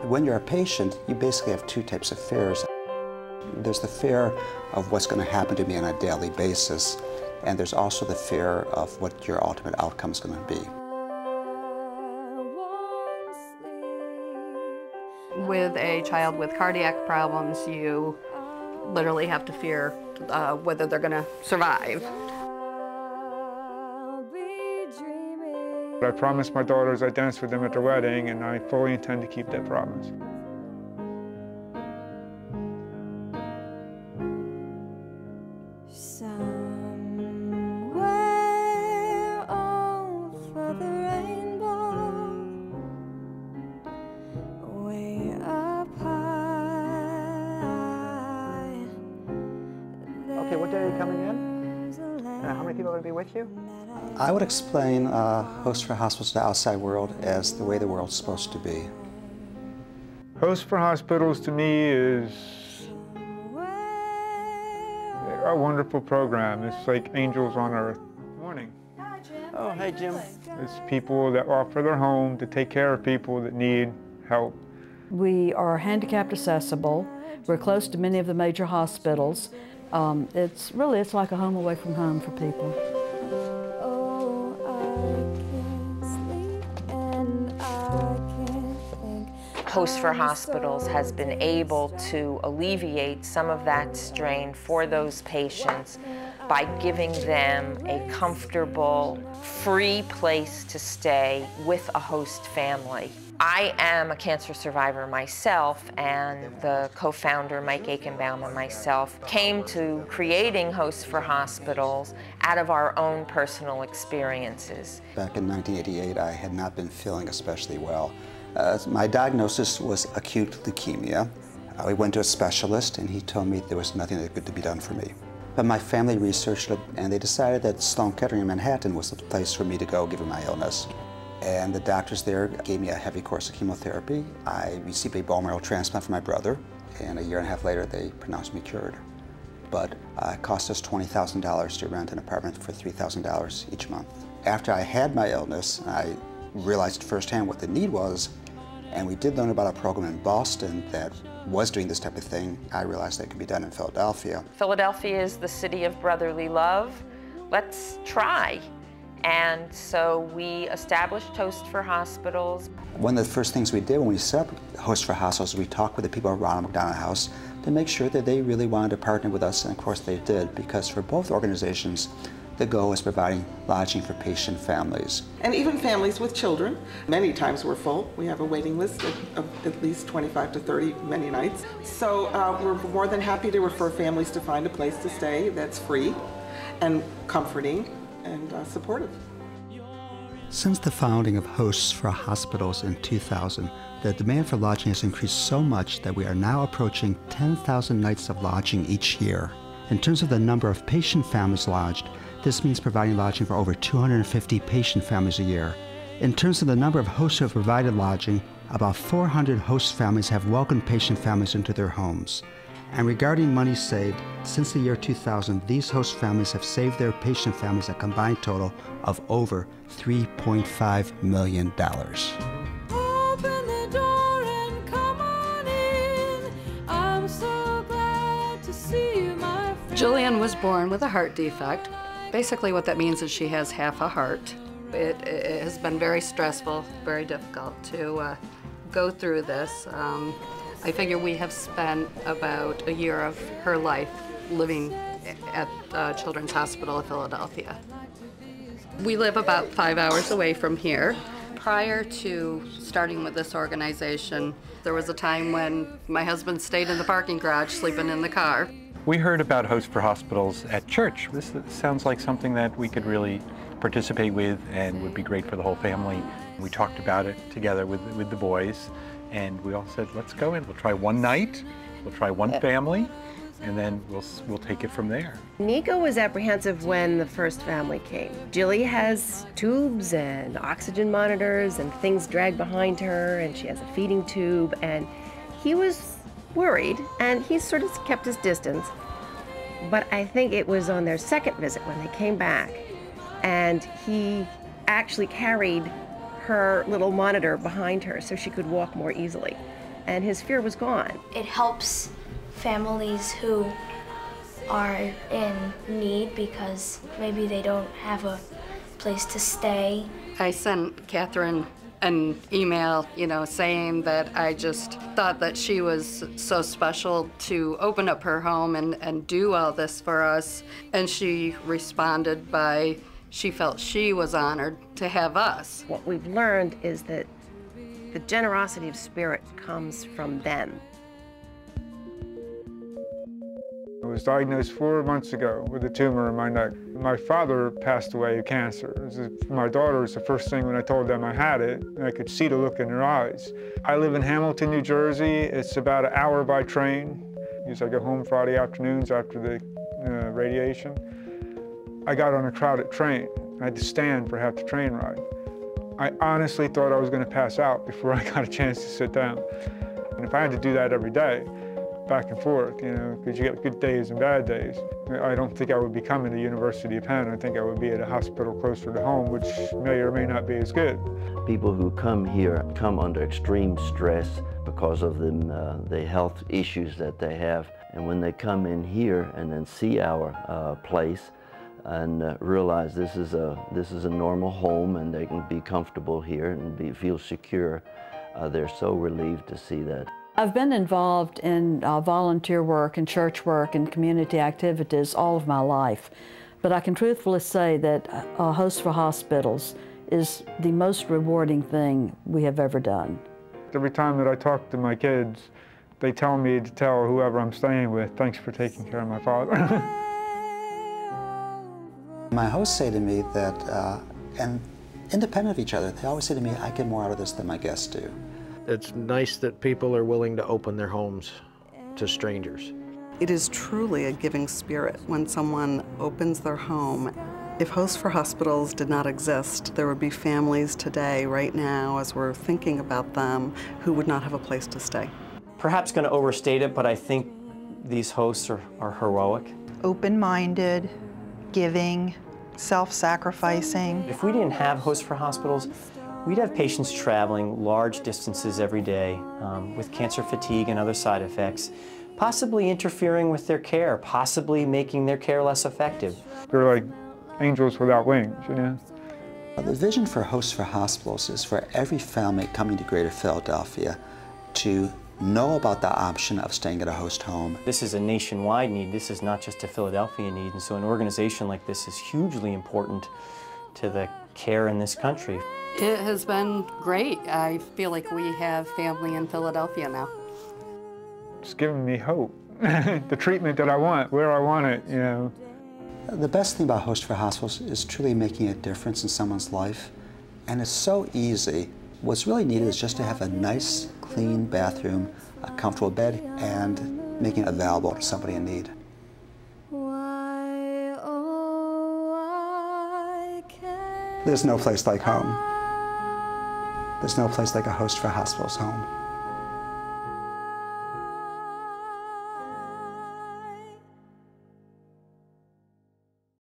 When you're a patient, you basically have two types of fears. There's the fear of what's going to happen to me on a daily basis, and there's also the fear of what your ultimate outcome is going to be. With a child with cardiac problems, you literally have to fear whether they're going to survive. I promised my daughters I'd dance with them at their wedding, and I fully intend to keep that promise. Okay, what day are you coming in? How many people are going to be with you? I would explain Hosts for Hospitals to the outside world as the way the world's supposed to be. Hosts for Hospitals to me is a wonderful program. It's like angels on earth. Good morning. Hi, Jim. Oh, hey, Jim. It's people that offer their home to take care of people that need help. We are handicapped accessible. We're close to many of the major hospitals. It's like a home away from home for people. Hosts for Hospitals has been able to alleviate some of that strain for those patients by giving them a comfortable, free place to stay with a host family. I am a cancer survivor myself, and the co-founder, Mike Aikenbaum, and myself came to creating Hosts for Hospitals out of our own personal experiences. Back in 1988, I had not been feeling especially well. My diagnosis was acute leukemia. We went to a specialist, and he told me there was nothing that could be done for me. But my family researched it, and they decided that Sloan Kettering in Manhattan was the place for me to go given my illness. And the doctors there gave me a heavy course of chemotherapy. I received a bone marrow transplant for my brother, and a year and a half later they pronounced me cured. But it cost us $20,000 to rent an apartment for $3,000 each month. After I had my illness, I realized firsthand what the need was, and we did learn about a program in Boston that was doing this type of thing. I realized that it could be done in Philadelphia. Philadelphia is the city of brotherly love. Let's try. And so we established Hosts for Hospitals. One of the first things we did when we set up Hosts for Hospitals, we talked with the people at Ronald McDonald House to make sure that they really wanted to partner with us, and of course they did, because for both organizations, the goal is providing lodging for patient families. And even families with children. Many times we're full. We have a waiting list of at least 25 to 30 many nights. So we're more than happy to refer families to find a place to stay that's free and comforting and supportive. Since the founding of Hosts for Hospitals in 2000, the demand for lodging has increased so much that we are now approaching 10,000 nights of lodging each year. In terms of the number of patient families lodged, this means providing lodging for over 250 patient families a year. In terms of the number of hosts who have provided lodging, about 400 host families have welcomed patient families into their homes. And regarding money saved, since the year 2000, these host families have saved their patient families a combined total of over $3.5 million. Open the door and come on in. I'm so glad to see you, my friend. Jillian was born with a heart defect. Basically what that means is she has half a heart. It has been very stressful, very difficult to go through this. I figure we have spent about a year of her life living at Children's Hospital of Philadelphia. We live about 5 hours away from here. Prior to starting with this organization, there was a time when my husband stayed in the parking garage sleeping in the car. We heard about Hosts for Hospitals at church. This sounds like something that we could really participate with and would be great for the whole family. We talked about it together with the boys, and we all said, let's go in. We'll try one night, we'll try one family, and then we'll take it from there. Nico was apprehensive when the first family came. Jilly has tubes and oxygen monitors and things dragged behind her, and she has a feeding tube, and he was worried, and he sort of kept his distance. But I think it was on their second visit when they came back, and he actually carried her little monitor behind her so she could walk more easily. And his fear was gone. It helps families who are in need because maybe they don't have a place to stay. I sent Catherine an email, saying that I just thought that she was so special to open up her home and do all this for us. And she responded by, she felt she was honored to have us. What we've learned is that the generosity of spirit comes from them. I was diagnosed 4 months ago with a tumor in my neck. My father passed away of cancer. My daughter was the first thing when I told them I had it, and I could see the look in their eyes. I live in Hamilton, New Jersey. It's about an hour by train, because I go home Friday afternoons after the radiation. I got on a crowded train. I had to stand for half the train ride. I honestly thought I was going to pass out before I got a chance to sit down. And if I had to do that every day, back and forth, because you get good days and bad days. I don't think I would be coming to University of Penn. I think I would be at a hospital closer to home, which may or may not be as good. People who come here come under extreme stress because of the health issues that they have. And when they come in here and then see our place and realize this is a normal home and they can be comfortable here and feel secure, they're so relieved to see that. I've been involved in volunteer work and church work and community activities all of my life, but I can truthfully say that Hosts for Hospitals is the most rewarding thing we have ever done. Every time that I talk to my kids, they tell me to tell whoever I'm staying with, thanks for taking care of my father. My hosts say to me that, and independent of each other, they always say to me, I get more out of this than my guests do. It's nice that people are willing to open their homes to strangers. It is truly a giving spirit when someone opens their home. If Hosts for Hospitals did not exist, there would be families today, right now, as we're thinking about them, who would not have a place to stay. Perhaps going to overstate it, but I think these hosts are heroic. Open-minded, giving, self-sacrificing. If we didn't have Hosts for Hospitals, we'd have patients traveling large distances every day with cancer fatigue and other side effects, possibly interfering with their care, possibly making their care less effective. They're like angels without wings, The vision for Hosts for Hospitals is for every family coming to Greater Philadelphia to know about the option of staying at a host home. This is a nationwide need. This is not just a Philadelphia need, and so an organization like this is hugely important to the care in this country. It has been great. I feel like we have family in Philadelphia now. It's giving me hope. The treatment that I want, where I want it, The best thing about Hosts for Hospitals is truly making a difference in someone's life. And it's so easy. What's really needed is just to have a nice, clean bathroom, a comfortable bed, and making it available to somebody in need. There's no place like home. There's no place like a Hosts for Hospitals home.